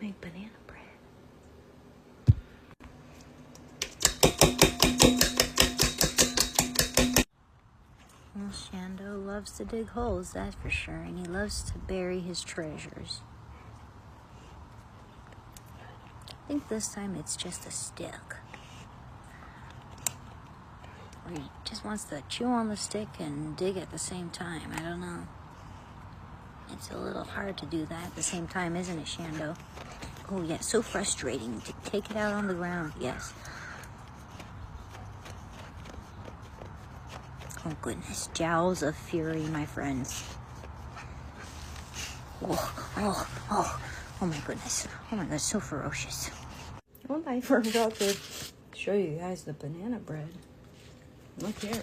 make banana bread. Well, Shando loves to dig holes, that's for sure, and he loves to bury his treasures. I think this time it's just a stick. Or he just wants to chew on the stick and dig at the same time. I don't know. It's a little hard to do that at the same time, isn't it, Shando? Oh, yeah, so frustrating to take it out on the ground, yes. Oh, goodness. Jowls of fury, my friends. Oh my goodness. Oh my god, so ferocious. Well, I forgot to show you guys the banana bread. Look here.